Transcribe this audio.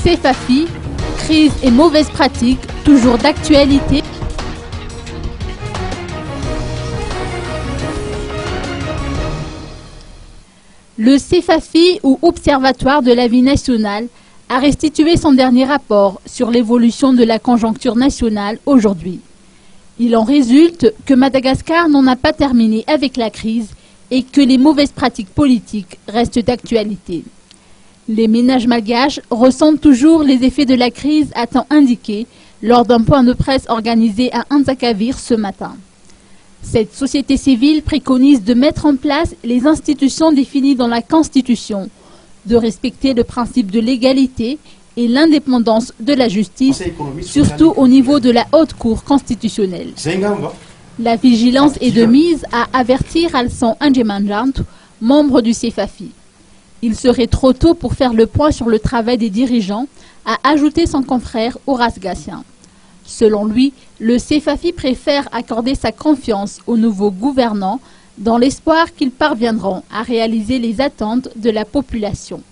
CEFAFI, crise et mauvaises pratiques, toujours d'actualité. Le CEFAFI, ou Observatoire de la vie nationale, a restitué son dernier rapport sur l'évolution de la conjoncture nationale aujourd'hui. Il en résulte que Madagascar n'en a pas terminé avec la crise et que les mauvaises pratiques politiques restent d'actualité. Les ménages malgaches ressentent toujours les effets de la crise, a-t-on indiqué lors d'un point de presse organisé à Antsakavir ce matin. Cette société civile préconise de mettre en place les institutions définies dans la Constitution, de respecter le principe de l'égalité et l'indépendance de la justice, surtout au niveau de la Haute Cour constitutionnelle. La vigilance est de mise, à avertir Alsan Anjemanjantu, membre du CEFAFI. Il serait trop tôt pour faire le point sur le travail des dirigeants, a ajouté son confrère Horace Gatien. Selon lui, le CEFAFI préfère accorder sa confiance aux nouveaux gouvernants dans l'espoir qu'ils parviendront à réaliser les attentes de la population.